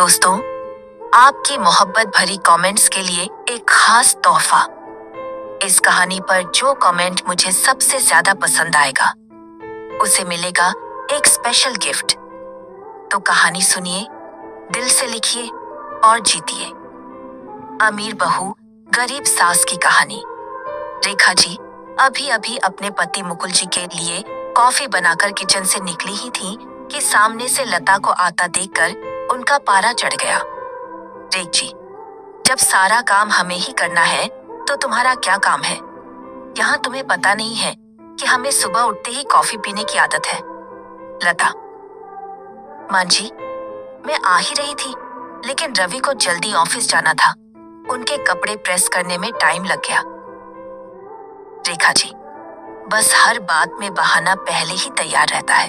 दोस्तों, आपकी मोहब्बत भरी कमेंट्स के लिए एक खास तोहफा। इस कहानी पर जो कमेंट मुझे सबसे ज्यादा पसंद आएगा उसे मिलेगा एक स्पेशल गिफ्ट। तो कहानी सुनिए, दिल से लिखिए और जीतिए। अमीर बहू गरीब सास की कहानी। रेखा जी अभी अभी अपने पति मुकुल जी के लिए कॉफी बनाकर किचन से निकली ही थी कि सामने से लता को आता देखकर उनका पारा चढ़ गया। रेख जी, जब सारा काम हमें ही करना है तो तुम्हारा क्या काम है? यहाँ तुम्हें पता नहीं है कि हमें सुबह उठते ही कॉफी पीने की आदत है। लता: मां जी, मैं आ ही रही थी, लेकिन रवि को जल्दी ऑफिस जाना था। उनके कपड़े प्रेस करने में टाइम लग गया। रेखा जी: बस हर बात में बहाना पहले ही तैयार रहता है।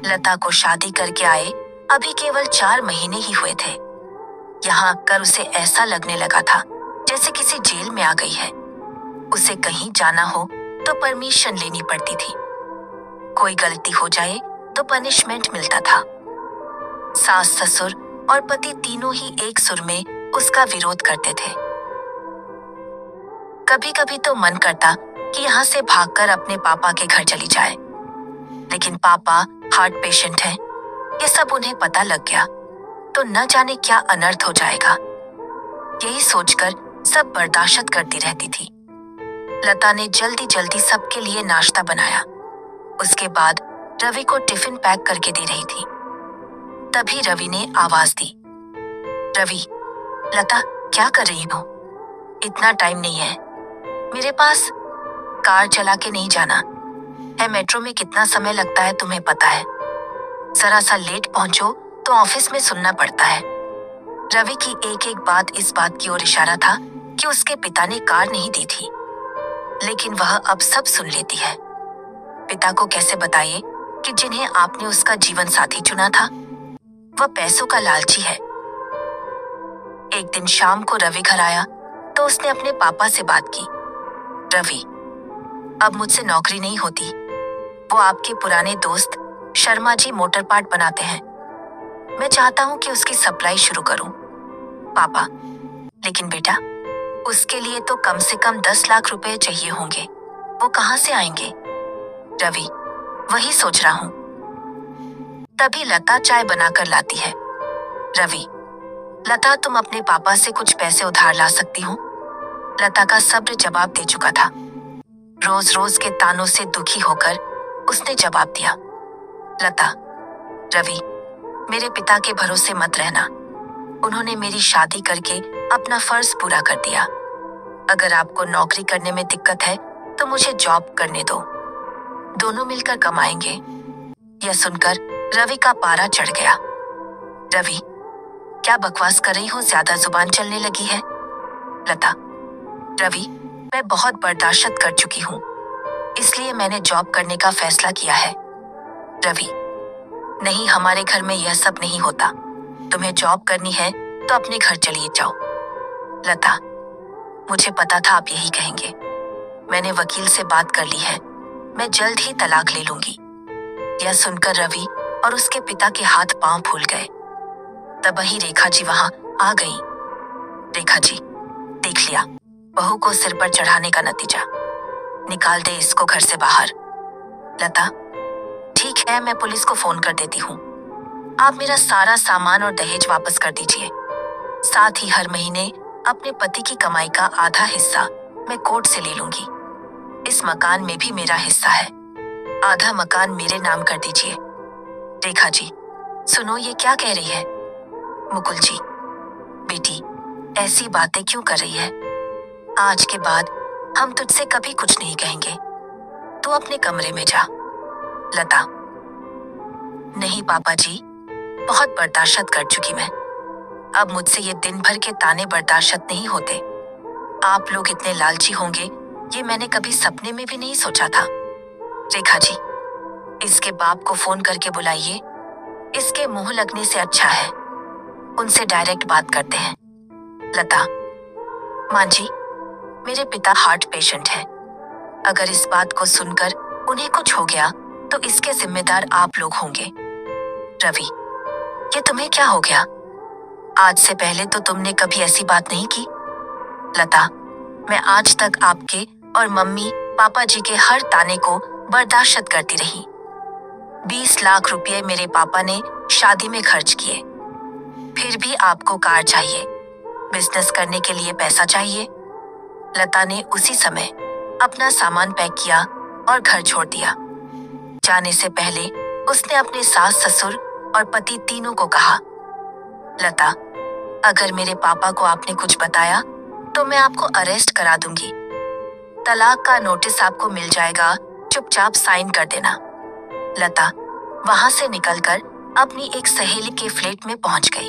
लता को शादी करके आए अभी केवल 4 महीने ही हुए थे। यहाँ आकर उसे ऐसा लगने लगा था जैसे किसी जेल में आ गई है। उसे कहीं जाना हो तो परमिशन लेनी पड़ती थी। कोई गलती हो जाए तो पनिशमेंट मिलता था। सास, ससुर और पति तीनों ही एक सुर में उसका विरोध करते थे। कभी कभी तो मन करता कि यहाँ से भागकर अपने पापा के घर चली जाए, लेकिन पापा हार्ट पेशेंट हैं। ये सब उन्हें पता लग गया तो न जाने क्या अनर्थ हो जाएगा। यही सोचकर सब बर्दाश्त करती रहती थी। लता ने जल्दी जल्दी सबके लिए नाश्ता बनाया। उसके बाद रवि को टिफिन पैक करके दे रही थी। तभी रवि ने आवाज दी। रवि: लता, क्या कर रही हो? इतना टाइम नहीं है मेरे पास। कार चला के नहीं जाना है। मेट्रो में कितना समय लगता है तुम्हें पता है। जरा सा लेट पहुंचो तो ऑफिस में सुनना पड़ता है। रवि की एक एक बात इस बात की ओर इशारा था कि उसके पिता ने कार नहीं दी थी, लेकिन वह अब सब सुन लेती है। पिता को कैसे बताइए कि जिन्हें आपने उसका जीवन साथी चुना था वह पैसों का लालची है। एक दिन शाम को रवि घर आया तो उसने अपने पापा से बात की। रवि: अब मुझसे नौकरी नहीं होती। वो आपके पुराने दोस्त शर्मा जी मोटर पार्ट बनाते हैं। मैं चाहता हूं कि उसकी सप्लाई शुरू करूं। पापा: लेकिन बेटा, उसके लिए तो कम से कम 10 लाख रुपए चाहिए होंगे। वो कहां से आएंगे? रवि: वही सोच रहा हूं। तभी लता चाय बनाकर लाती है। रवि: लता, तुम अपने पापा से कुछ पैसे उधार ला सकती हो? लता का सब्र जवाब दे चुका था। रोज रोज के तानों से दुखी होकर उसने जवाब दिया। लता: रवि, मेरे पिता के भरोसे मत रहना। उन्होंने मेरी शादी करके अपना फर्ज पूरा कर दिया। अगर आपको नौकरी करने में दिक्कत है तो मुझे जॉब करने दो। दोनों मिलकर कमाएंगे। यह सुनकर रवि का पारा चढ़ गया। रवि: क्या बकवास कर रही हो? ज्यादा जुबान चलने लगी है। लता: रवि, मैं बहुत बर्दाश्त कर चुकी हूँ, इसलिए मैंने जॉब करने का फैसला किया है। रवि: नहीं, हमारे घर में यह सब नहीं होता। तुम्हें जॉब करनी है तो अपने घर चलिए जाओ। लता: मुझे पता था आप यही कहेंगे। मैंने वकील से बात कर ली है। मैं जल्द ही तलाक ले लूंगी। यह सुनकर रवि और उसके पिता के हाथ पांव फूल गए। तभी रेखा जी वहां आ गई। रेखा जी: देख लिया, बहू को सिर पर चढ़ाने का नतीजा। निकाल दे इसको घर से बाहर। लता: ठीक है, मैं पुलिस को फोन कर देती हूँ। आप मेरा सारा सामान और दहेज वापस कर दीजिए। साथ ही हर महीने अपने पति की कमाई का आधा हिस्सा मैं कोर्ट से ले लूंगी। इस मकान में भी मेरा हिस्सा है। आधा मकान मेरे नाम कर दीजिए। रेखा जी: सुनो, ये क्या कह रही है? मुकुल जी: बेटी, ऐसी बातें क्यों कर रही है? आज के बाद हम तुझसे कभी कुछ नहीं कहेंगे। तू अपने कमरे में जा। लता: नहीं पापा जी, बहुत बर्दाश्त कर चुकी मैं। अब मुझसे ये दिन भर के ताने बर्दाश्त नहीं होते। आप लोग इतने लालची होंगे ये मैंने कभी सपने में भी नहीं सोचा था। रेखा जी, इसके बाप को फोन करके बुलाइए। इसके मुंह लगने से अच्छा है उनसे डायरेक्ट बात करते हैं। लता: मां जी, मेरे पिता हार्ट पेशेंट हैं। अगर इस बात को सुनकर उन्हें कुछ हो गया तो इसके जिम्मेदार आप लोग होंगे। रवि: ये तुम्हें क्या हो गया? आज से पहले तो तुमने कभी ऐसी बात नहीं की। लता, मैं आज तक आपके और मम्मी पापा जी के हर ताने को बर्दाश्त करती रही। 20 लाख रुपए मेरे पापा ने शादी में खर्च किए, फिर भी आपको कार चाहिए, बिजनेस करने के लिए पैसा चाहिए। लता ने उसी समय अपना सामान पैक किया और घर छोड़ दिया। जाने से पहले उसने अपने सास ससुर और पति तीनों को कहा, लता, अगर मेरे पापा को आपने कुछ बताया तो मैं आपको अरेस्ट करा दूंगी। तलाक का नोटिस आपको मिल जाएगा, चुपचाप साइन कर देना। लता वहां से निकलकर अपनी एक सहेली के फ्लैट में पहुंच गई।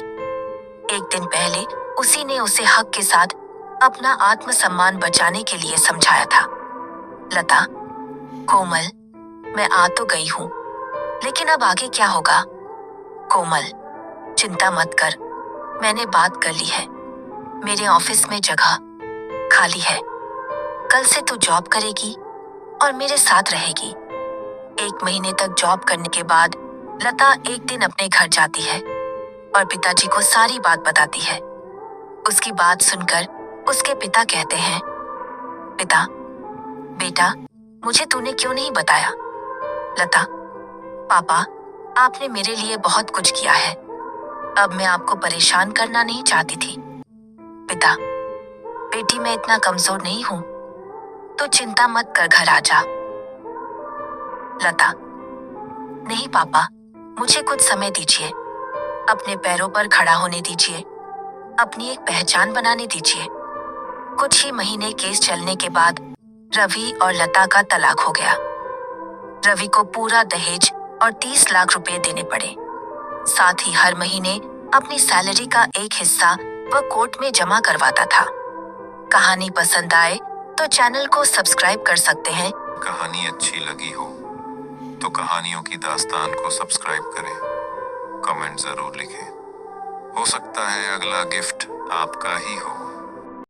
एक दिन पहले उसी ने उसे हक के साथ अपना आत्मसम्मान बचाने के लिए समझाया था। लता, कोमल, मैं आ तो गई हूं, लेकिन अब आगे क्या होगा? कोमल, चिंता मत कर, मैंने बात कर ली है। मेरे ऑफिस में जगह खाली है। कल से तू जॉब करेगी और मेरे साथ रहेगी। 1 महीने तक जॉब करने के बाद लता एक दिन अपने घर जाती है और पिताजी को सारी बात बताती है। उसकी बात सुनकर उसके पिता कहते हैं, पिता, बेटा, मुझे तूने क्यों नहीं बताया? लता, पापा, आपने मेरे लिए बहुत कुछ किया है। अब मैं आपको परेशान करना नहीं चाहती थी। पिता, बेटी, मैं इतना कमजोर नहीं हूं, तो चिंता मत कर, घर आ जा। लता, नहीं पापा, मुझे कुछ समय दीजिए, अपने पैरों पर खड़ा होने दीजिए, अपनी एक पहचान बनाने दीजिए। कुछ ही महीने केस चलने के बाद रवि और लता का तलाक हो गया। रवि को पूरा दहेज और 30 लाख रुपए देने पड़े। साथ ही हर महीने अपनी सैलरी का एक हिस्सा वह कोर्ट में जमा करवाता था। कहानी पसंद आए तो चैनल को सब्सक्राइब कर सकते हैं। कहानी अच्छी लगी हो तो कहानियों की दास्तान को सब्सक्राइब करें, कमेंट जरूर लिखें। हो सकता है अगला गिफ्ट आपका ही हो।